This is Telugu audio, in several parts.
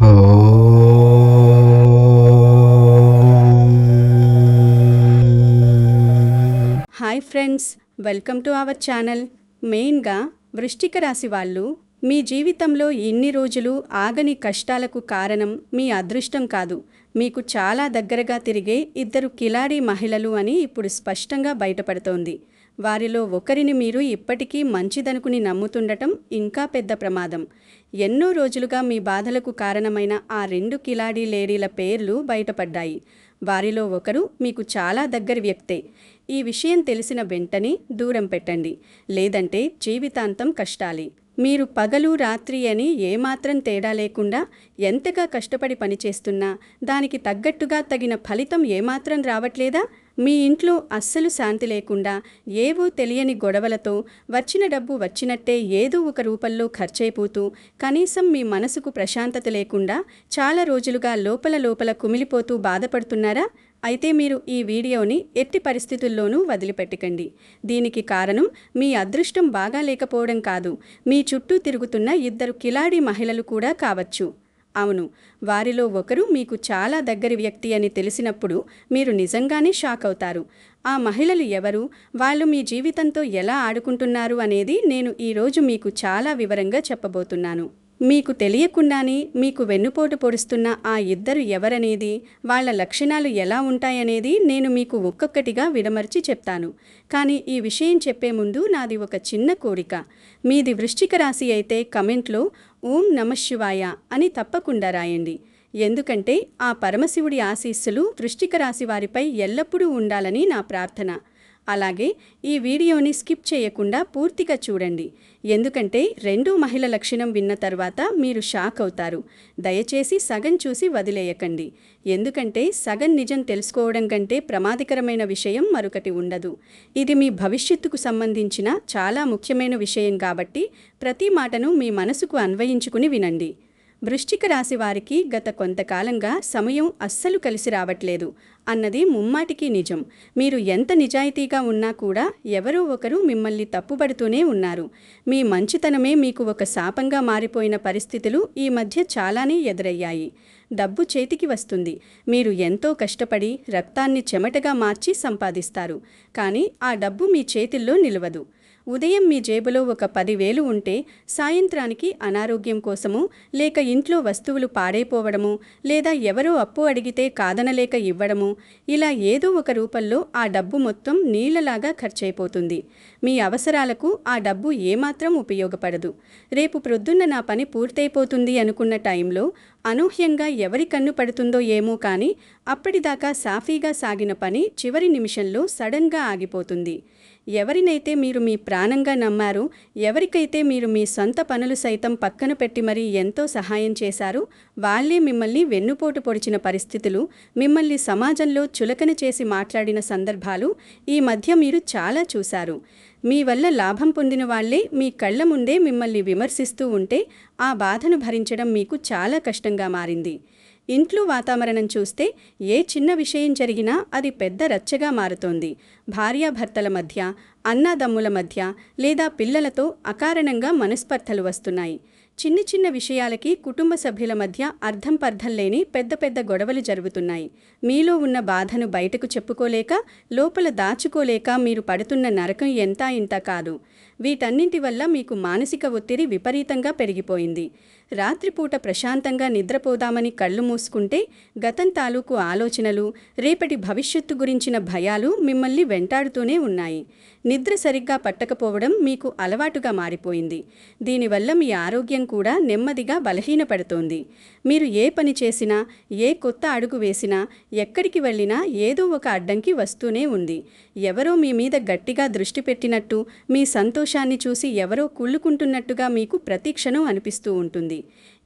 Hi friends, welcome to our channel. మెయిన్గా వృశ్చిక రాశి వాళ్ళు మీ జీవితంలో ఇన్ని రోజులు ఆగని కష్టాలకు కారణం మీ అదృష్టం కాదు, మీకు చాలా దగ్గరగా తిరిగే ఇద్దరు కిలాడి మహిళలు అని ఇప్పుడు స్పష్టంగా బయటపడుతోంది. వారిలో ఒకరిని మీరు ఇప్పటికీ మంచిదనుకుని నమ్ముతుండటం ఇంకా పెద్ద ప్రమాదం. ఎన్నో రోజులుగా మీ బాధలకు కారణమైన ఆ రెండు కిలాడి లేడీల పేర్లు బయటపడ్డాయి. వారిలో ఒకరు మీకు చాలా దగ్గర వ్యక్తే. ఈ విషయం తెలిసిన వెంటనే దూరం పెట్టండి, లేదంటే జీవితాంతం కష్టాలే. మీరు పగలు రాత్రి అని ఏమాత్రం తేడా లేకుండా ఎంతగా కష్టపడి పనిచేస్తున్నా దానికి తగ్గట్టుగా తగిన ఫలితం ఏమాత్రం రావట్లేదా? మీ ఇంట్లో అస్సలు శాంతి లేకుండా ఏవో తెలియని గొడవలతో వచ్చిన డబ్బు వచ్చినట్టే ఏదో ఒక రూపంలో ఖర్చయిపోతూ కనీసం మీ మనసుకు ప్రశాంతత లేకుండా చాలా రోజులుగా లోపల కుమిలిపోతూ బాధపడుతున్నారా? అయితే మీరు ఈ వీడియోని ఎట్టి పరిస్థితుల్లోనూ వదిలిపెట్టకండి. దీనికి కారణం మీ అదృష్టం బాగా లేకపోవడం కాదు, మీ చుట్టూ తిరుగుతున్న ఇద్దరు కిలాడి మహిళలు కూడా కావచ్చు. అవును, వారిలో ఒకరు మీకు చాలా దగ్గరి వ్యక్తి అని తెలిసినప్పుడు మీరు నిజంగానే షాక్ అవుతారు. ఆ మహిళలు ఎవరు, వాళ్ళు మీ జీవితంతో ఎలా ఆడుకుంటున్నారు అనేది నేను ఈరోజు మీకు చాలా వివరంగా చెప్పబోతున్నాను. మీకు తెలియకుండానే మీకు వెన్నుపోటు పొడుస్తున్న ఆ ఇద్దరు ఎవరనేది, వాళ్ళ లక్షణాలు ఎలా ఉంటాయనేది నేను మీకు ఒక్కొక్కటిగా విడమర్చి చెప్తాను. కానీ ఈ విషయం చెప్పే ముందు నాది ఒక చిన్న కోరిక. మీది వృశ్చిక రాశి అయితే కమెంట్లో ఓం నమఃశివాయ అని తప్పకుండా రాయండి. ఎందుకంటే ఆ పరమశివుడి ఆశీస్సులు వృశ్చిక రాశి వారిపై ఎల్లప్పుడూ ఉండాలని నా ప్రార్థన. అలాగే ఈ వీడియోని స్కిప్ చేయకుండా పూర్తిగా చూడండి, ఎందుకంటే రెండో మహిళ లక్షణం విన్న తర్వాత మీరు షాక్ అవుతారు. దయచేసి సగం చూసి వదిలేయకండి, ఎందుకంటే సగం నిజం తెలుసుకోవడం కంటే ప్రమాదకరమైన విషయం మరొకటి ఉండదు. ఇది మీ భవిష్యత్తుకు సంబంధించిన చాలా ముఖ్యమైన విషయం కాబట్టి ప్రతి మాటను మీ మనసుకు అన్వయించుకుని వినండి. వృశ్చిక రాశి వారికి గత కొంతకాలంగా సమయం అస్సలు కలిసి రావట్లేదు అన్నది ముమ్మాటికి నిజం. మీరు ఎంత నిజాయితీగా ఉన్నా కూడా ఎవరో ఒకరు మిమ్మల్ని తప్పుపడుతూనే ఉన్నారు. మీ మంచితనమే మీకు ఒక శాపంగా మారిపోయిన పరిస్థితులు ఈ మధ్య చాలానే ఎదురయ్యాయి. డబ్బు చేతికి వస్తుంది, మీరు ఎంతో కష్టపడి రక్తాన్ని చెమటగా మార్చి సంపాదిస్తారు, కానీ ఆ డబ్బు మీ చేతుల్లో నిలవదు. ఉదయం మీ జేబులో ఒక 10,000 ఉంటే సాయంత్రానికి అనారోగ్యం కోసము, లేక ఇంట్లో వస్తువులు పాడైపోవడము, లేదా ఎవరో అప్పు అడిగితే కాదనలేక ఇవ్వడము, ఇలా ఏదో ఒక రూపంలో ఆ డబ్బు మొత్తం నీళ్లలాగా ఖర్చయిపోతుంది. మీ అవసరాలకు ఆ డబ్బు ఏమాత్రం ఉపయోగపడదు. రేపు ప్రొద్దున్న నా పని పూర్తయిపోతుంది అనుకున్న టైంలో అనూహ్యంగా ఎవరి కన్ను పడుతుందో ఏమో కానీ అప్పటిదాకా సాఫీగా సాగిన పని చివరి నిమిషంలో సడన్గా ఆగిపోతుంది. ఎవరినైతే మీరు మీ ప్రాణంగా నమ్మారో, ఎవరికైతే మీరు మీ సొంత పనులు సైతం పక్కన పెట్టి మరీ ఎంతో సహాయం చేశారో, వాళ్లే మిమ్మల్ని వెన్నుపోటు పొడిచిన పరిస్థితులు, మిమ్మల్ని సమాజంలో చులకన చేసి మాట్లాడిన సందర్భాలు ఈ మధ్య మీరు చాలా చూశారు. మీ వల్ల లాభం పొందిన వాళ్లే మీ కళ్ల ముందే మిమ్మల్ని విమర్శిస్తూ ఉంటే ఆ బాధను భరించడం మీకు చాలా కష్టంగా మారింది. ఇంట్లో వాతావరణం చూస్తే ఏ చిన్న విషయం జరిగినా అది పెద్ద రచ్చగా మారుతోంది. భార్యాభర్తల మధ్య, అన్నాదమ్ముల మధ్య, లేదా పిల్లలతో అకారణంగా మనస్పర్ధలు వస్తున్నాయి. చిన్న విషయాలకి కుటుంబ సభ్యుల మధ్య అర్థం పర్థం లేని పెద్ద గొడవలు జరుగుతున్నాయి. మీలో ఉన్న బాధను బయటకు చెప్పుకోలేక, లోపల దాచుకోలేక మీరు పడుతున్న నరకం ఎంతా ఇంత కాదు. వీటన్నింటి వల్ల మీకు మానసిక ఒత్తిడి విపరీతంగా పెరిగిపోయింది. రాత్రిపూట ప్రశాంతంగా నిద్రపోదామని కళ్ళు మూసుకుంటే గతం తాలూకు ఆలోచనలు, రేపటి భవిష్యత్తు గురించిన భయాలు మిమ్మల్ని వెంటాడుతూనే ఉన్నాయి. నిద్ర సరిగ్గా పట్టకపోవడం మీకు అలవాటుగా మారిపోయింది. దీనివల్ల మీ ఆరోగ్యం కూడా నెమ్మదిగా బలహీనపడుతోంది. మీరు ఏ పని చేసినా, ఏ కొత్త అడుగు వేసినా, ఎక్కడికి వెళ్ళినా ఏదో ఒక అడ్డంకి వస్తూనే ఉంది. ఎవరో మీ మీద గట్టిగా దృష్టి పెట్టినట్టు, మీ సంతోషాన్ని చూసి ఎవరో కుళ్ళుకుంటున్నట్టుగా మీకు ప్రతిక్షణం అనిపిస్తూ ఉంటుంది.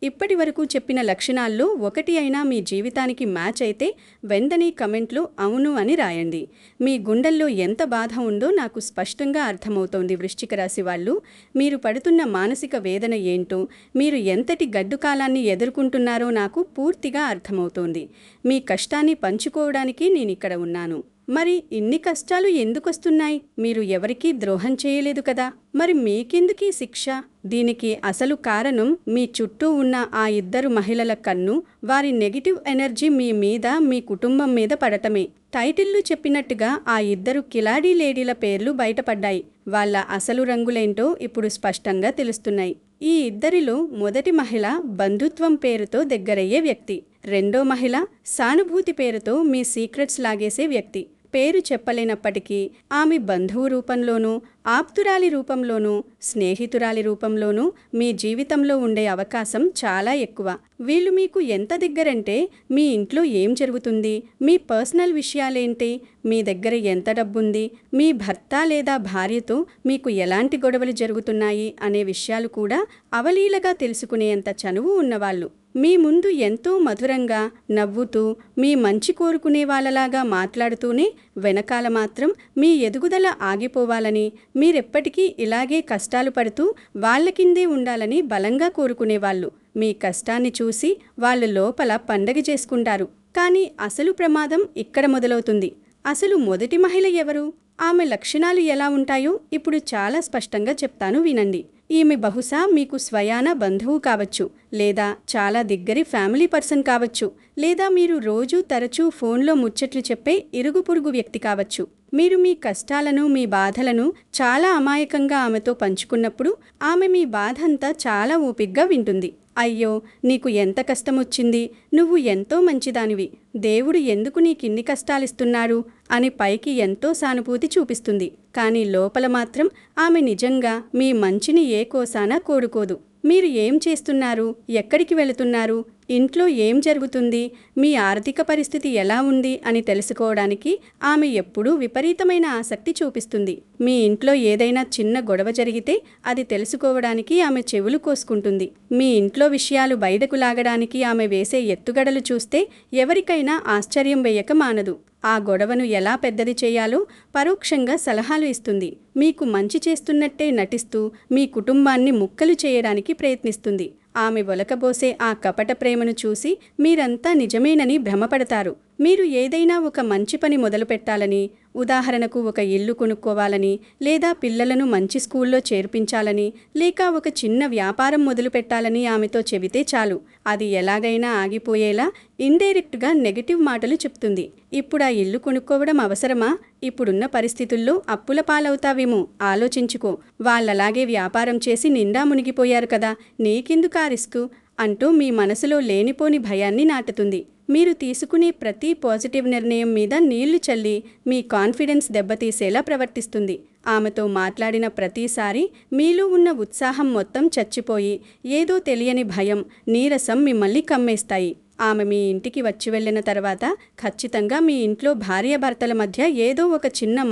ఇప్పటి వరకు చెప్పిన లక్షణాల్లో ఒకటి అయినా మీ జీవితానికి మ్యాచ్ అయితే వెంటనే కమెంట్లో అవును అని రాయండి. మీ గుండెల్లో ఎంత బాధ ఉందో నాకు స్పష్టంగా అర్థమవుతోంది. వృశ్చిక రాశి వాళ్ళు, మీరు పడుతున్న మానసిక వేదన ఏంటో, మీరు ఎంతటి గడ్డు కాలాన్ని ఎదుర్కొంటున్నారో నాకు పూర్తిగా అర్థమవుతోంది. మీ కష్టాన్ని పంచుకోవడానికి నేనిక్కడ ఉన్నాను. మరి ఇన్ని కష్టాలు ఎందుకొస్తున్నాయి? మీరు ఎవరికీ ద్రోహం చేయలేదు కదా, మరి మీకెందుకీ శిక్ష? దీనికి అసలు కారణం మీ చుట్టూ ఉన్న ఆ ఇద్దరు మహిళల కన్ను, వారి నెగిటివ్ ఎనర్జీ మీ మీద, మీ కుటుంబం మీద పడటమే. టైటిల్లు చెప్పినట్టుగా ఆ ఇద్దరు కిలాడీ లేడీల పేర్లు బయటపడ్డాయి. వాళ్ళ అసలు రంగులేంటో ఇప్పుడు స్పష్టంగా తెలుస్తున్నాయి. ఈ ఇద్దరిలో మొదటి మహిళ బంధుత్వం పేరుతో దగ్గరయ్యే వ్యక్తి. రెండో మహిళ సానుభూతి పేరుతో మీ సీక్రెట్స్ లాగేసే వ్యక్తి. పేరు చెప్పలేనప్పటికీ ఆమె బంధువు రూపంలోనూ, ఆప్తురాలి రూపంలోనూ, స్నేహితురాలి రూపంలోనూ మీ జీవితంలో ఉండే అవకాశం చాలా ఎక్కువ. వీళ్ళు మీకు ఎంత దగ్గరంటే మీ ఇంట్లో ఏం జరుగుతుంది, మీ పర్సనల్ విషయాలేంటి, మీ దగ్గర ఎంత డబ్బుంది, మీ భర్త లేదా భార్యతో మీకు ఎలాంటి గొడవలు జరుగుతున్నాయి అనే విషయాలు కూడా అవలీలగా తెలుసుకునేంత చనువు ఉన్నవాళ్ళు. మీ ముందు ఎంతో మధురంగా నవ్వుతూ, మీ మంచి కోరుకునే వాళ్ళలాగా మాట్లాడుతూనే వెనకాల మాత్రం మీ ఎదుగుదల ఆగిపోవాలని, మీరెప్పటికీ ఇలాగే కష్టాలు పడుతూ వాళ్ళ కిందే ఉండాలని బలంగా కోరుకునేవాళ్ళు. మీ కష్టాన్ని చూసి వాళ్ళు లోపల పండగ చేసుకుంటారు. కానీ అసలు ప్రమాదం ఇక్కడ మొదలవుతుంది. అసలు మొదటి మహిళ ఎవరు? ఆమె లక్షణాలు ఎలా ఉంటాయో ఇప్పుడు చాలా స్పష్టంగా చెప్తాను, వినండి. ఈమె బహుశా మీకు స్వయాన బంధువు కావచ్చు, లేదా చాలా దగ్గరి ఫ్యామిలీ పర్సన్ కావచ్చు, లేదా మీరు రోజూ తరచూ ఫోన్లో ముచ్చట్లు చెప్పే ఇరుగు పొరుగు వ్యక్తి కావచ్చు. మీరు మీ కష్టాలను, మీ బాధలను చాలా అమాయకంగా ఆమెతో పంచుకున్నప్పుడు ఆమె మీ బాధంతా చాలా ఓపిగ్గా వింటుంది. అయ్యో, నీకు ఎంత కష్టమొచ్చింది, నువ్వు ఎంతో మంచిదానివి, దేవుడు ఎందుకు నీకిన్ని కష్టాలిస్తున్నాడు అని పైకి ఎంతో సానుభూతి చూపిస్తుంది. కానీ లోపల మాత్రం ఆమె నిజంగా మీ మంచిని ఏ కోసానా కోరుకోదు. మీరు ఏం చేస్తున్నారు, ఎక్కడికి వెళుతున్నారు, ఇంట్లో ఏం జరుగుతుంది, మీ ఆర్థిక పరిస్థితి ఎలా ఉంది అని తెలుసుకోవడానికి ఆమె ఎప్పుడూ విపరీతమైన ఆసక్తి చూపిస్తుంది. మీ ఇంట్లో ఏదైనా చిన్న గొడవ జరిగితే అది తెలుసుకోవడానికి ఆమె చెవులు కోసుకుంటుంది. మీ ఇంట్లో విషయాలు బయటకు లాగడానికి ఆమె వేసే ఎత్తుగడలు చూస్తే ఎవరికైనా ఆశ్చర్యం వేయక మానదు. ఆ గొడవను ఎలా పెద్దది చేయాలో పరోక్షంగా సలహాలు ఇస్తుంది. మీకు మంచి చేస్తున్నట్టే నటిస్తూ మీ కుటుంబాన్ని ముక్కలు చేయడానికి ప్రయత్నిస్తుంది. ఆమె ఒలకబోసే ఆ కపట ప్రేమను చూసి మీరంతా నిజమేనని భ్రమపడతారు. మీరు ఏదైనా ఒక మంచి పని మొదలుపెట్టాలని, ఉదాహరణకు ఒక ఇల్లు కొనుక్కోవాలని, లేదా పిల్లలను మంచి స్కూల్లో చేర్పించాలని, లేక ఒక చిన్న వ్యాపారం మొదలుపెట్టాలని ఆమెతో చెబితే చాలు, అది ఎలాగైనా ఆగిపోయేలా ఇండైరెక్ట్గా నెగటివ్ మాటలు చెప్తుంది. ఇప్పుడు ఆ ఇల్లు కొనుక్కోవడం అవసరమా? ఇప్పుడున్న పరిస్థితుల్లో అప్పుల పాలవుతావేమో, ఆలోచించుకో. వాళ్ళలాగే వ్యాపారం చేసి నిండా మునిగిపోయారు కదా, నీకెందుకు ఆ రిస్కు అంటూ మీ మనసులో లేనిపోని భయాన్ని నాటుతుంది. మీరు తీసుకునే ప్రతి పాజిటివ్ నిర్ణయం మీద నీళ్లు చల్లి మీ కాన్ఫిడెన్స్ దెబ్బతీసేలా ప్రవర్తిస్తుంది. ఆమెతో మాట్లాడిన ప్రతిసారి మీలో ఉన్న ఉత్సాహం మొత్తం చచ్చిపోయి ఏదో తెలియని భయం, నీరసం మిమ్మల్ని కమ్మేస్తాయి. ఆమె మీ ఇంటికి వచ్చి వెళ్ళిన తర్వాత ఖచ్చితంగా మీ ఇంట్లో భార్యాభర్తల మధ్య ఏదో ఒక చిన్న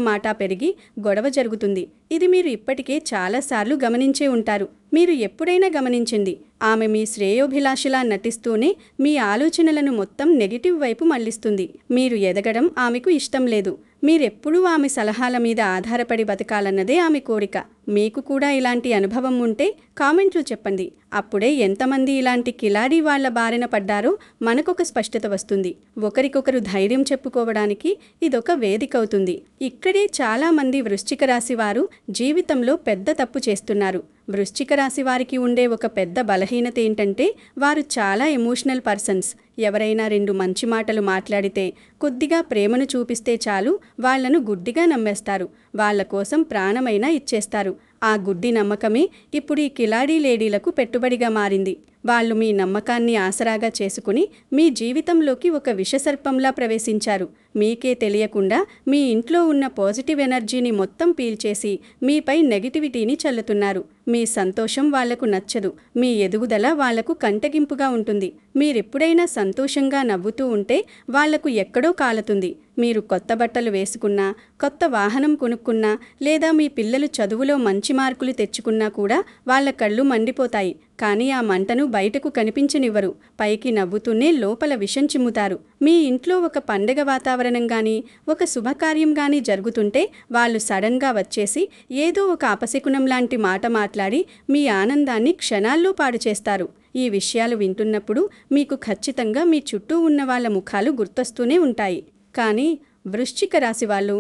మాట పెరిగి గొడవ జరుగుతుంది. ఇది మీరు ఇప్పటికే చాలాసార్లు గమనించే ఉంటారు. మీరు ఎప్పుడైనా గమనించింది, ఆమె మీ శ్రేయోభిలాషిలా నటిస్తూనే మీ ఆలోచనలను మొత్తం నెగిటివ్ వైపు మళ్లిస్తుంది. మీరు ఎదగడం ఆమెకు ఇష్టం లేదు. మీరెప్పుడూ ఆమె సలహాల మీద ఆధారపడి బతకాలన్నదే ఆమె కోరిక. మీకు కూడా ఇలాంటి అనుభవం ఉంటే కామెంట్లు చెప్పండి. అప్పుడే ఎంతమంది ఇలాంటి కిలాడీ వాళ్ల బారిన పడ్డారో మనకొక స్పష్టత వస్తుంది. ఒకరికొకరు ధైర్యం చెప్పుకోవడానికి ఇదొక వేదిక అవుతుంది. ఇక్కడే చాలామంది వృశ్చిక రాశి వారు జీవితంలో పెద్ద తప్పు చేస్తున్నారు. వృశ్చిక రాశి వారికి ఉండే ఒక పెద్ద బలహీనత ఏంటంటే వారు చాలా ఎమోషనల్ పర్సన్స్. ఎవరైనా రెండు మంచి మాటలు మాట్లాడితే, కొద్దిగా ప్రేమను చూపిస్తే చాలు వాళ్లను గుడ్డిగా నమ్మేస్తారు. వాళ్ల కోసం ప్రాణమైనా ఇచ్చేస్తారు. ఆ గుడ్డి నమ్మకమే ఇప్పుడు ఈ కిలాడీ లేడీలకు పెట్టుబడిగా మారింది. వాళ్ళు మీ నమ్మకాన్ని ఆసరాగా చేసుకుని మీ జీవితంలోకి ఒక విషసర్పంలా ప్రవేశించారు. మీకే తెలియకుండా మీ ఇంట్లో ఉన్న పాజిటివ్ ఎనర్జీని మొత్తం పీల్చేసి మీపై నెగిటివిటీని చల్లుతున్నారు. మీ సంతోషం వాళ్లకు నచ్చదు. మీ ఎదుగుదల వాళ్లకు కంటగింపుగా ఉంటుంది. మీరెప్పుడైనా సంతోషంగా నవ్వుతూ ఉంటే వాళ్లకు ఎక్కడో కాలుతుంది. మీరు కొత్త బట్టలు వేసుకున్నా, కొత్త వాహనం కొనుక్కున్నా, లేదా మీ పిల్లలు చదువులో మంచి మార్కులు తెచ్చుకున్నా కూడా వాళ్ల కళ్ళు మండిపోతాయి. కానీ ఆ మంటను బయటకు కనిపించనివ్వరు. పైకి నవ్వుతూనే లోపల విషం చిమ్ముతారు. మీ ఇంట్లో ఒక పండగ వాతావరణం గానీ, ఒక శుభకార్యం గానీ జరుగుతుంటే వాళ్ళు సడన్గా వచ్చేసి ఏదో ఒక అపశకునం లాంటి మాట మాట్లాడి మీ ఆనందాన్ని క్షణాల్లో పాడు చేస్తారు. ఈ విషయాలు వింటున్నప్పుడు మీకు ఖచ్చితంగా మీ చుట్టూ ఉన్న వాళ్ళ ముఖాలు గుర్తొస్తూనే ఉంటాయి. కానీ వృశ్చిక రాశి వాళ్ళు,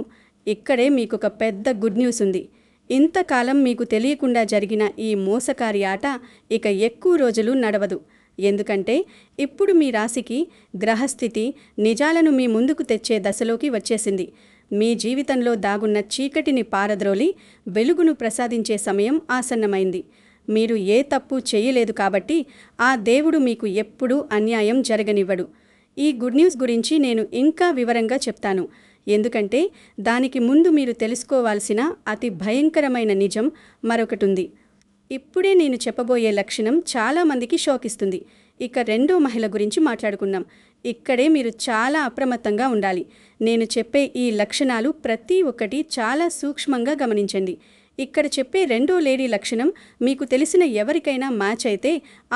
ఇక్కడే మీకొక పెద్ద గుడ్ న్యూస్ ఉంది. ఇంతకాలం మీకు తెలియకుండా జరిగిన ఈ మోసకారి ఆట ఇక ఎక్కువ రోజులు నడవదు. ఎందుకంటే ఇప్పుడు మీ రాశికి గ్రహస్థితి నిజాలను మీ ముందుకు తెచ్చే దశలోకి వచ్చేసింది. మీ జీవితంలో దాగున్న చీకటిని పారద్రోలి వెలుగును ప్రసాదించే సమయం ఆసన్నమైంది. మీరు ఏ తప్పు చేయలేదు కాబట్టి ఆ దేవుడు మీకు ఎప్పుడూ అన్యాయం జరగనివ్వడు. ఈ గుడ్ న్యూస్ గురించి నేను ఇంకా వివరంగా చెప్తాను. ఎందుకంటే దానికి ముందు మీరు తెలుసుకోవాల్సిన అతి భయంకరమైన నిజం మరొకటుంది. ఇప్పుడే నేను చెప్పబోయే లక్షణం చాలామందికి షాకిస్తుంది. ఇక రెండో మహిళ గురించి మాట్లాడుకుందాం. ఇక్కడే మీరు చాలా అప్రమత్తంగా ఉండాలి. నేను చెప్పే ఈ లక్షణాలు ప్రతి ఒక్కటి చాలా సూక్ష్మంగా గమనించండి. ఇక్కడ చెప్పే రెండో లేడీ లక్షణం మీకు తెలిసిన ఎవరికైనా మ్యాచ్ అయితే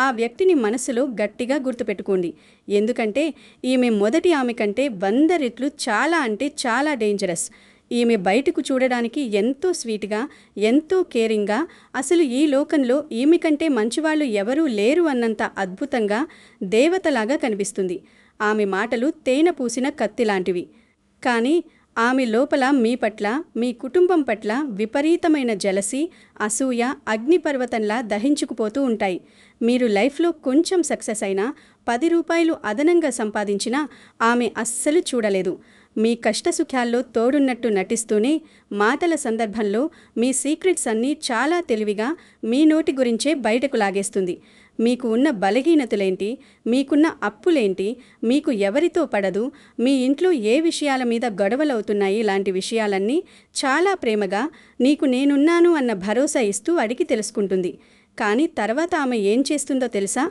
ఆ వ్యక్తిని మనసులో గట్టిగా గుర్తుపెట్టుకోండి. ఎందుకంటే ఈమె మొదటి ఆమె కంటే 100 రెట్లు చాలా అంటే చాలా డేంజరస్. ఈమె బయటకు చూడడానికి ఎంతో స్వీట్గా, ఎంతో కేరింగ్గా, అసలు ఈ లోకంలో ఈమె కంటే మంచివాళ్ళు ఎవరూ లేరు అన్నంత అద్భుతంగా, దేవతలాగా కనిపిస్తుంది. ఆమె మాటలు తేనె పూసిన కత్తిలాంటివి. కానీ ఆమె లోపల మీ పట్ల, మీ కుటుంబం పట్ల విపరీతమైన జలసి, అసూయ అగ్నిపర్వతంలా దహించుకుపోతూ ఉంటాయి. మీరు లైఫ్లో కొంచెం సక్సెస్ అయినా, 10 రూపాయలు అదనంగా సంపాదించినా ఆమె అస్సలు చూడలేదు. మీ కష్టసుఖ్యాల్లో తోడున్నట్టు నటిస్తూనే మాటల సందర్భంలో మీ సీక్రెట్స్ అన్నీ చాలా తెలివిగా మీ నోటి గురించే బయటకు లాగేస్తుంది. మీకు ఉన్న బలహీనతలేంటి, మీకున్న అప్పులేంటి, మీకు ఎవరితో పడదు, మీ ఇంట్లో ఏ విషయాల మీద గొడవలవుతున్నాయి లాంటి విషయాలన్నీ చాలా ప్రేమగా నీకు నేనున్నాను అన్న భరోసా ఇస్తూ అడిగి తెలుసుకుంటుంది. కానీ తర్వాత ఆమె ఏం చేస్తుందో తెలుసా?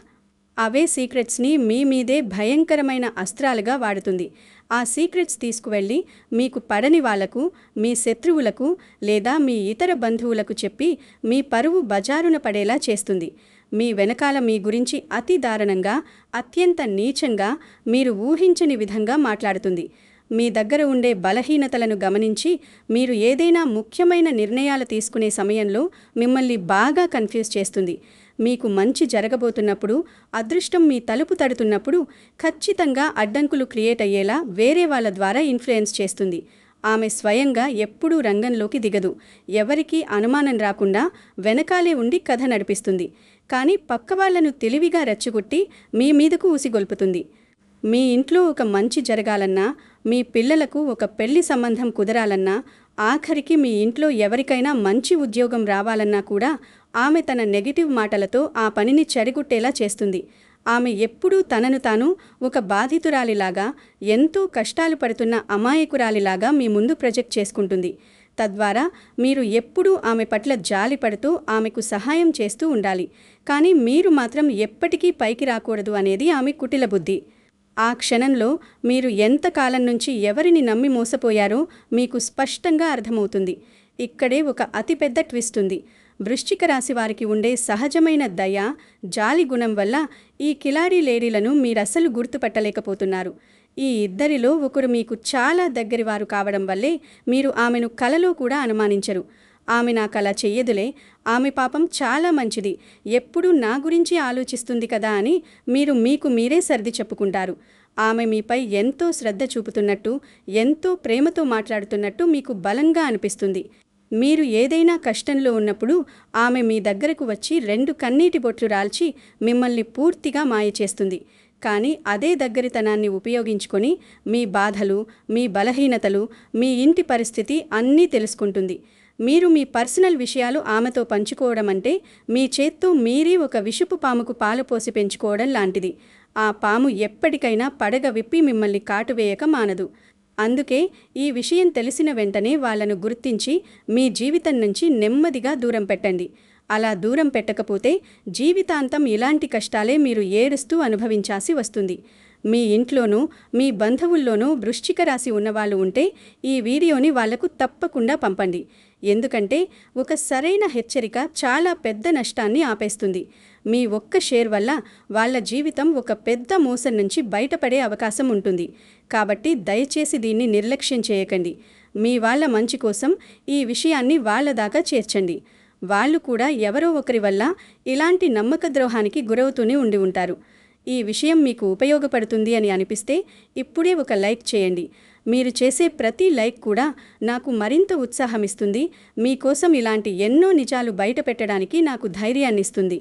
అవే సీక్రెట్స్ని మీ మీదే భయంకరమైన అస్త్రాలుగా వాడుతుంది. ఆ సీక్రెట్స్ తీసుకువెళ్ళి మీకు పడని వాళ్లకు, మీ శత్రువులకు లేదా మీ ఇతర బంధువులకు చెప్పి మీ పరువు బజారున పడేలా చేస్తుంది. మీ వెనకాల మీ గురించి అతి దారుణంగా, అత్యంత నీచంగా, మీరు ఊహించని విధంగా మాట్లాడుతుంది. మీ దగ్గర ఉండే బలహీనతలను గమనించి మీరు ఏదైనా ముఖ్యమైన నిర్ణయాలు తీసుకునే సమయంలో మిమ్మల్ని బాగా కన్ఫ్యూజ్ చేస్తుంది. మీకు మంచి జరగబోతున్నప్పుడు, అదృష్టం మీ తలుపు తడుతున్నప్పుడు ఖచ్చితంగా అడ్డంకులు క్రియేట్ అయ్యేలా వేరే వాళ్ళ ద్వారా ఇన్ఫ్లుయెన్స్ చేస్తుంది. ఆమె స్వయంగా ఎప్పుడూ రంగంలోకి దిగదు. ఎవరికీ అనుమానం రాకుండా వెనకాలే ఉండి కథ నడిపిస్తుంది. కానీ పక్కవాళ్లను తెలివిగా రెచ్చగొట్టి మీ మీదకు ఊసిగొల్పుతుంది. మీ ఇంట్లో ఒక మంచి జరగాలన్నా, మీ పిల్లలకు ఒక పెళ్లి సంబంధం కుదరాలన్నా, ఆఖరికి మీ ఇంట్లో ఎవరికైనా మంచి ఉద్యోగం రావాలన్నా కూడా ఆమె తన నెగిటివ్ మాటలతో ఆ పనిని చెడగొట్టేలా చేస్తుంది. ఆమె ఎప్పుడూ తనను తాను ఒక బాధితురాలిలాగా, ఎంతో కష్టాలు పడుతున్న అమాయకురాలిలాగా మీ ముందు ప్రొజెక్ట్ చేసుకుంటుంది. తద్వారా మీరు ఎప్పుడూ ఆమె పట్ల జాలి పడుతూ ఆమెకు సహాయం చేస్తూ ఉండాలి. కానీ మీరు మాత్రం ఎప్పటికీ పైకి రాకూడదు అనేది ఆమె కుటిల బుద్ధి. ఆ క్షణంలో మీరు ఎంతకాలం నుంచి ఎవరిని నమ్మి మోసపోయారో మీకు స్పష్టంగా అర్థమవుతుంది. ఇక్కడే ఒక అతిపెద్ద ట్విస్ట్ ఉంది. వృశ్చిక రాశి వారికి ఉండే సహజమైన దయ, జాలి గుణం వల్ల ఈ కిలాడీ లేడీలను మీరసలు గుర్తుపట్టలేకపోతున్నారు. ఈ ఇద్దరిలో ఒకరు మీకు చాలా దగ్గరివారు కావడం వల్లే మీరు ఆమెను కలలో కూడా అనుమానించరు. ఆమె నాకలా చెయ్యదులే, ఆమె పాపం చాలా మంచిది, ఎప్పుడూ నా గురించి ఆలోచిస్తుంది కదా అని మీరు మీకు మీరే సర్ది చెప్పుకుంటారు. ఆమె మీపై ఎంతో శ్రద్ధ చూపుతున్నట్టు, ఎంతో ప్రేమతో మాట్లాడుతున్నట్టు మీకు బలంగా అనిపిస్తుంది. మీరు ఏదైనా కష్టంలో ఉన్నప్పుడు ఆమె మీ దగ్గరకు వచ్చి 2 కన్నీటి బొట్లు రాల్చి మిమ్మల్ని పూర్తిగా మాయ చేస్తుంది. కానీ అదే దగ్గరితనాన్ని ఉపయోగించుకొని మీ బాధలు, మీ బలహీనతలు, మీ ఇంటి పరిస్థితి అన్నీ తెలుసుకుంటుంది. మీరు మీ పర్సనల్ విషయాలు ఆమెతో పంచుకోవడం అంటే మీ చేత్తో మీరే ఒక విషపు పాముకు పాలు పోసి పెంచుకోవడం లాంటిది. ఆ పాము ఎప్పటికైనా పడగ విప్పి మిమ్మల్ని కాటువేయక మానదు. అందుకే ఈ విషయం తెలిసిన వెంటనే వాళ్ళను గుర్తించి మీ జీవితం నుంచి నెమ్మదిగా దూరం పెట్టండి. అలా దూరం పెట్టకపోతే జీవితాంతం ఇలాంటి కష్టాలే మీరు ఏడుస్తూ అనుభవించాల్సి వస్తుంది. మీ ఇంట్లోనూ, మీ బంధువుల్లోనూ వృశ్చిక రాశి ఉన్నవాళ్ళు ఉంటే ఈ వీడియోని వాళ్లకు తప్పకుండా పంపండి. ఎందుకంటే ఒక సరైన హెచ్చరిక చాలా పెద్ద నష్టాన్ని ఆపేస్తుంది. మీ ఒక్క షేర్ వల్ల వాళ్ళ జీవితం ఒక పెద్ద మోసం నుంచి బయటపడే అవకాశం ఉంటుంది. కాబట్టి దయచేసి దీన్ని నిర్లక్ష్యం చేయకండి. మీ వాళ్ళ మంచి కోసం ఈ విషయాన్ని వాళ్ళ దాకా చేర్చండి. వాళ్ళు కూడా ఎవరో ఒకరి వల్ల ఇలాంటి నమ్మక ద్రోహానికి గురవుతూనే ఉండి ఉంటారు. ఈ విషయం మీకు ఉపయోగపడుతుంది అని అనిపిస్తే ఇప్పుడే ఒక లైక్ చేయండి. మీరు చేసే ప్రతి లైక్ కూడా నాకు మరింత ఉత్సాహమిస్తుంది. మీకోసం ఇలాంటి ఎన్నో నిజాలు బయట పెట్టడానికి నాకు ధైర్యాన్నిస్తుంది.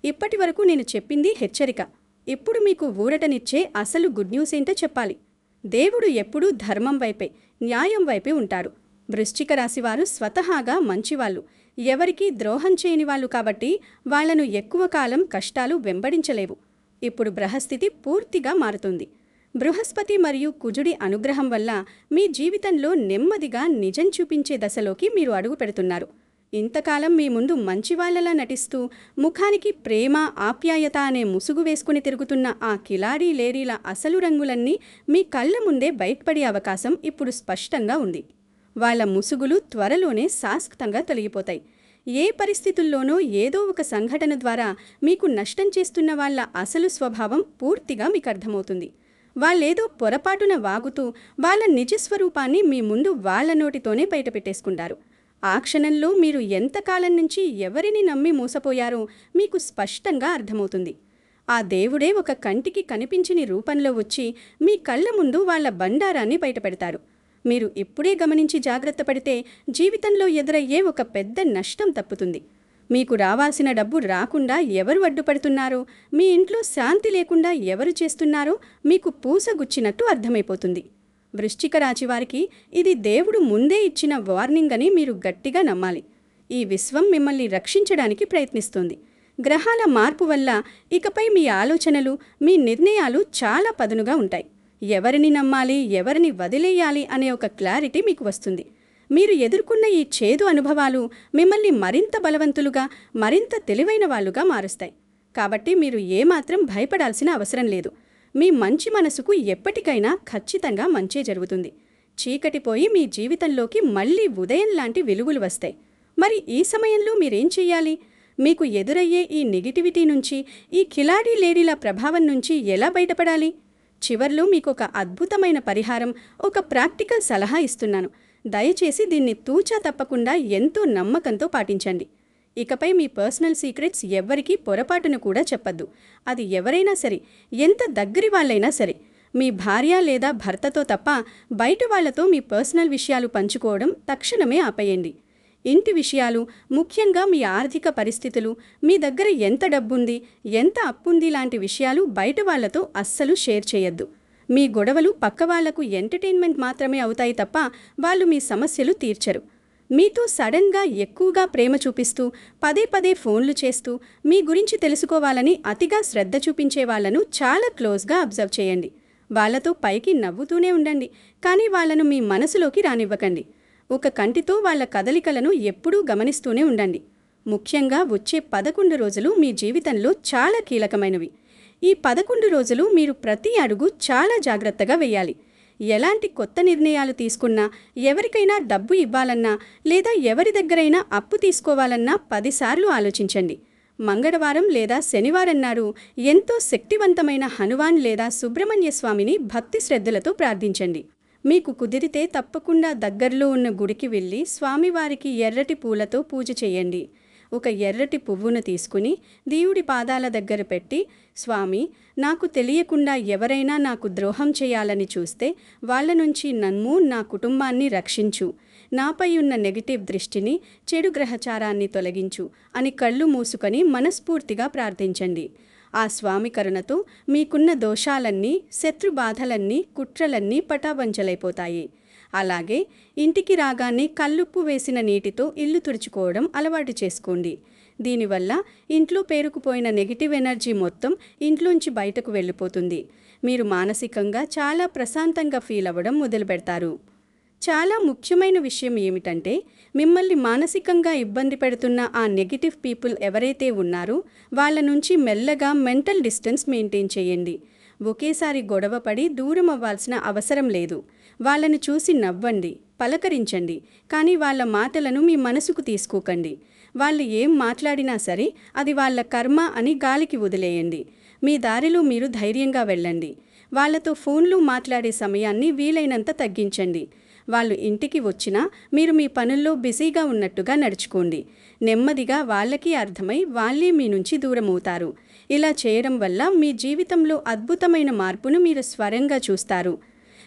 ఇప్పటి వరకు నేను చెప్పింది హెచ్చరిక. ఇప్పుడు మీకు ఊరటనిచ్చే అసలు గుడ్ న్యూస్ ఏంటో చెప్పాలి. దేవుడు ఎప్పుడూ ధర్మం వైపే, న్యాయం వైపే ఉంటారు. వృశ్చిక రాశివారు స్వతహాగా మంచివాళ్ళు, ఎవరికీ ద్రోహం చేయని వాళ్ళు. కాబట్టి వాళ్లను ఎక్కువ కాలం కష్టాలు వెంబడించలేవు. ఇప్పుడు గ్రహస్థితి పూర్తిగా మారుతుంది. బృహస్పతి మరియు కుజుడి అనుగ్రహం వల్ల మీ జీవితంలో నెమ్మదిగా నిజం చూపించే దశలోకి మీరు అడుగు పెడుతున్నారు. ఇంతకాలం మీ ముందు మంచివాళ్లలా నటిస్తూ ముఖానికి ప్రేమ, ఆప్యాయత అనే ముసుగు వేసుకుని తిరుగుతున్న ఆ కిలాడీ లేడీల అసలు రంగులన్నీ మీ కళ్ల ముందే బయటపడే అవకాశం ఇప్పుడు స్పష్టంగా ఉంది. వాళ్ల ముసుగులు త్వరలోనే శాశ్వతంగా తొలగిపోతాయి. ఏ పరిస్థితుల్లోనో ఏదో ఒక సంఘటన ద్వారా మీకు నష్టం చేస్తున్న వాళ్ల అసలు స్వభావం పూర్తిగా మీకు అర్థమవుతుంది. వాళ్ళేదో పొరపాటున వాగుతూ వాళ్ళ నిజస్వరూపాన్ని మీ ముందు వాళ్ల నోటితోనే బయటపెట్టేసుకుంటారు. ఆ క్షణంలో మీరు ఎంతకాలం నుంచి ఎవరిని నమ్మి మోసపోయారో మీకు స్పష్టంగా అర్థమవుతుంది. ఆ దేవుడే ఒక కంటికి కనిపించని రూపంలో వచ్చి మీ కళ్ళ ముందు వాళ్ల బండారాన్ని బయటపెడతారు. మీరు ఇప్పుడే గమనించి జాగ్రత్త పడితే జీవితంలో ఎదురయ్యే ఒక పెద్ద నష్టం తప్పుతుంది. మీకు రావాల్సిన డబ్బు రాకుండా ఎవరు అడ్డుపడుతున్నారో, మీ ఇంట్లో శాంతి లేకుండా ఎవరు చేస్తున్నారో మీకు పూసగుచ్చినట్టు అర్థమైపోతుంది. వృశ్చిక రాశివారికి ఇది దేవుడు ముందే ఇచ్చిన వార్నింగ్ అని మీరు గట్టిగా నమ్మాలి. ఈ విశ్వం మిమ్మల్ని రక్షించడానికి ప్రయత్నిస్తోంది. గ్రహాల మార్పు వల్ల ఇకపై మీ ఆలోచనలు, మీ నిర్ణయాలు చాలా పదునుగా ఉంటాయి. ఎవరిని నమ్మాలి, ఎవరిని వదిలేయాలి అనే ఒక క్లారిటీ మీకు వస్తుంది. మీరు ఎదుర్కొన్న ఈ చేదు అనుభవాలు మిమ్మల్ని మరింత బలవంతులుగా, మరింత తెలివైన వాళ్ళుగా మారుస్తాయి. కాబట్టి మీరు ఏమాత్రం భయపడాల్సిన అవసరం లేదు. మీ మంచి మనసుకు ఎప్పటికైనా ఖచ్చితంగా మంచే జరుగుతుంది. చీకటిపోయి మీ జీవితంలోకి మళ్లీ ఉదయం లాంటి వెలుగులు వస్తాయి. మరి ఈ సమయంలో మీరేం చెయ్యాలి? మీకు ఎదురయ్యే ఈ నెగిటివిటీ నుంచి, ఈ కిలాడీ లేడీల ప్రభావం నుంచి ఎలా బయటపడాలి? చివర్లో మీకొక అద్భుతమైన పరిహారం, ఒక ప్రాక్టికల్ సలహా ఇస్తున్నాను. దయచేసి దీన్ని తూచా తప్పకుండా ఎంతో నమ్మకంతో పాటించండి. ఇకపై మీ పర్సనల్ సీక్రెట్స్ ఎవ్వరికీ పొరపాటును కూడా చెప్పద్దు. అది ఎవరైనా సరే, ఎంత దగ్గరి వాళ్ళైనా సరే. మీ భార్య లేదా భర్తతో తప్ప బయట వాళ్లతో మీ పర్సనల్ విషయాలు పంచుకోవడం తక్షణమే ఆపేయండి. ఇంటి విషయాలు, ముఖ్యంగా మీ ఆర్థిక పరిస్థితులు, మీ దగ్గర ఎంత డబ్బుంది, ఎంత అప్పుంది లాంటి విషయాలు బయట వాళ్లతో అస్సలు షేర్ చేయొద్దు. మీ గొడవలు పక్కవాళ్లకు ఎంటర్టైన్మెంట్ మాత్రమే అవుతాయి తప్ప వాళ్ళు మీ సమస్యలు తీర్చరు. మీతో సడన్గా ఎక్కువగా ప్రేమ చూపిస్తూ, పదే పదే ఫోన్లు చేస్తూ, మీ గురించి తెలుసుకోవాలని అతిగా శ్రద్ధ చూపించే వాళ్లను చాలా క్లోజ్గా అబ్జర్వ్ చేయండి. వాళ్లతో పైకి నవ్వుతూనే ఉండండి, కానీ వాళ్లను మీ మనసులోకి రానివ్వకండి. ఒక కంటితో వాళ్ల కదలికలను ఎప్పుడూ గమనిస్తూనే ఉండండి. ముఖ్యంగా వచ్చే 11 రోజులు మీ జీవితంలో చాలా కీలకమైనవి. ఈ 11 రోజులు మీరు ప్రతి అడుగు చాలా జాగ్రత్తగా వేయాలి. ఎలాంటి కొత్త నిర్ణయాలు తీసుకున్నా, ఎవరికైనా డబ్బు ఇవ్వాలన్నా లేదా ఎవరి దగ్గరైనా అప్పు తీసుకోవాలన్నా 10 సార్లు ఆలోచించండి. మంగళవారం లేదా శనివారం నాడు ఎంతో శక్తివంతమైన హనుమాన్ లేదా సుబ్రహ్మణ్య స్వామిని భక్తి శ్రద్ధలతో ప్రార్థించండి. మీకు కుదిరితే తప్పకుండా దగ్గరలో ఉన్న గుడికి వెళ్ళి స్వామివారికి ఎర్రటి పూలతో పూజ చేయండి. ఒక ఎర్రటి పువ్వును తీసుకుని దేవుడి పాదాల దగ్గర పెట్టి, స్వామి, నాకు తెలియకుండా ఎవరైనా నాకు ద్రోహం చేయాలని చూస్తే వాళ్ళ నుంచి నన్ను, నా కుటుంబాన్ని రక్షించు. నాపై ఉన్న నెగిటివ్ దృష్టిని, చెడు గ్రహచారాన్ని తొలగించు అని కళ్ళు మూసుకొని మనస్ఫూర్తిగా ప్రార్థించండి. ఆ స్వామి కరుణతో మీకున్న దోషాలన్నీ, శత్రుబాధలన్నీ, కుట్రలన్నీ పటాబంచలైపోతాయి. అలాగే ఇంటికి రాగానే కల్లుప్పు వేసిన నీటితో ఇల్లు తుడుచుకోవడం అలవాటు చేసుకోండి. దీనివల్ల ఇంట్లో పేరుకుపోయిన నెగిటివ్ ఎనర్జీ మొత్తం ఇంట్లోంచి బయటకు వెళ్ళిపోతుంది. మీరు మానసికంగా చాలా ప్రశాంతంగా ఫీల్ అవ్వడం మొదలుపెడతారు. చాలా ముఖ్యమైన విషయం ఏమిటంటే, మిమ్మల్ని మానసికంగా ఇబ్బంది పెడుతున్న ఆ నెగిటివ్ పీపుల్ ఎవరైతే ఉన్నారో వాళ్ళ నుంచి మెల్లగా మెంటల్ డిస్టెన్స్ మెయింటైన్ చేయండి. ఒకేసారి గొడవపడి దూరం అవ్వాల్సిన అవసరం లేదు. వాళ్ళను చూసి నవ్వండి, పలకరించండి, కానీ వాళ్ళ మాటలను మీ మనసుకు తీసుకోకండి. వాళ్ళు ఏం మాట్లాడినా సరే అది వాళ్ళ కర్మ అని గాలికి వదిలేయండి. మీ దారిలో మీరు ధైర్యంగా వెళ్ళండి. వాళ్లతో ఫోన్లు మాట్లాడే సమయాన్ని వీలైనంత తగ్గించండి. వాళ్ళు ఇంటికి వచ్చినా మీరు మీ పనుల్లో బిజీగా ఉన్నట్టుగా నడుచుకోండి. నెమ్మదిగా వాళ్ళకి అర్థమై వాళ్ళే మీ నుంచి దూరమవుతారు. ఇలా చేయడం వల్ల మీ జీవితంలో అద్భుతమైన మార్పును మీరు స్వయంగా చూస్తారు.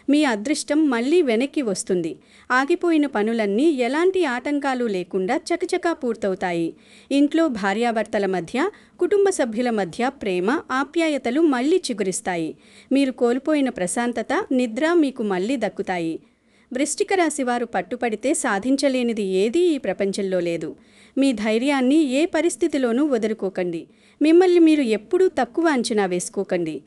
మీ అదృష్టం మళ్ళీ వెనక్కి వస్తుంది. ఆగిపోయిన పనులన్నీ ఎలాంటి ఆటంకాలు లేకుండా చకచకా పూర్తవుతాయి. ఇంట్లో భార్యాభర్తల మధ్య, కుటుంబ సభ్యుల మధ్య ప్రేమ, ఆప్యాయతలు మళ్ళీ చిగురిస్తాయి. మీరు కోల్పోయిన ప్రశాంతత, నిద్ర మీకు మళ్ళీ దక్కుతాయి. వృశ్చిక రాశివారు పట్టుపడితే సాధించలేనిది ఏదీ ఈ ప్రపంచంలో లేదు. మీ ధైర్యాన్ని ఏ పరిస్థితిలోనూ వదులుకోకండి. మిమ్మల్ని మీరు ఎప్పుడూ తక్కువ అంచనా వేసుకోకండి.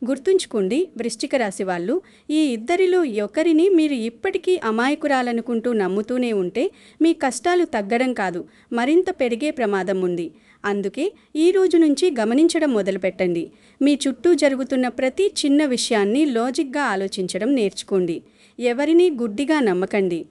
గుర్తుంచుకోండి, వృశ్చిక రాశి వాళ్ళు, ఈ ఇద్దరిలో ఒకరిని మీరు ఇప్పటికీ అమాయకురాలనుకుంటూ నమ్ముతూనే ఉంటే మీ కష్టాలు తగ్గడం కాదు, మరింత పెరిగే ప్రమాదం ఉంది. అందుకే ఈ రోజు నుంచి గమనించడం మొదలుపెట్టండి. మీ చుట్టూ జరుగుతున్న ప్రతి చిన్న విషయాన్ని లాజిక్గా ఆలోచించడం నేర్చుకోండి. ఎవరినీ గుడ్డిగా నమ్మకండి.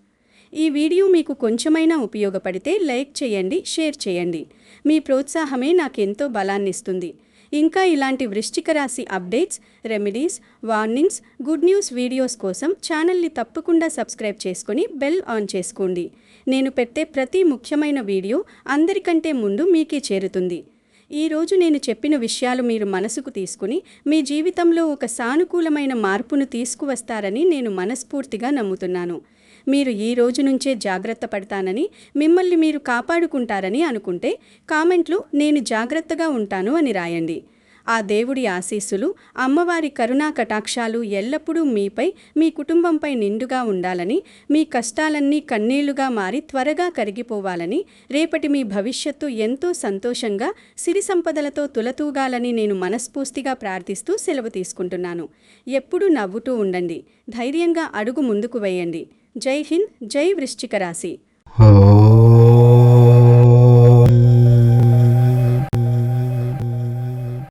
ఈ వీడియో మీకు కొంచెమైనా ఉపయోగపడితే లైక్ చేయండి, షేర్ చేయండి. మీ ప్రోత్సాహమే నాకెంతో బలాన్నిస్తుంది. ఇంకా ఇలాంటి వృశ్చిక రాశి updates, remedies, warnings, good news videos కోసం ఛానల్ని తప్పకుండా సబ్స్క్రైబ్ చేసుకొని బెల్ ఆన్ చేసుకోండి. నేను పెట్టే ప్రతి ముఖ్యమైన వీడియో అందరికంటే ముందు మీకే చేరుతుంది. ఈరోజు నేను చెప్పిన విషయాలు మీరు మనసుకు తీసుకుని మీ జీవితంలో ఒక సానుకూలమైన మార్పును తీసుకువస్తారని నేను మనస్ఫూర్తిగా నమ్ముతున్నాను. మీరు ఈ రోజు నుంచే జాగ్రత్త పడతానని, మిమ్మల్ని మీరు కాపాడుకుంటారని అనుకుంటే కామెంట్లో నేను జాగ్రత్తగా ఉంటాను అని రాయండి. ఆ దేవుడి ఆశీస్సులు, అమ్మవారి కరుణా కటాక్షాలు ఎల్లప్పుడూ మీపై, మీ కుటుంబంపై నిండుగా ఉండాలని, మీ కష్టాలన్నీ కన్నీళ్లుగా మారి త్వరగా కరిగిపోవాలని, రేపటి మీ భవిష్యత్తు ఎంతో సంతోషంగా, సిరి సంపదలతో తులతూగాలని నేను మనస్ఫూర్తిగా ప్రార్థిస్తూ సెలవు తీసుకుంటున్నాను. ఎప్పుడూ నవ్వుతూ ఉండండి. ధైర్యంగా అడుగు ముందుకు వేయండి. జై హింద్, జై వృశ్చిక రాశి.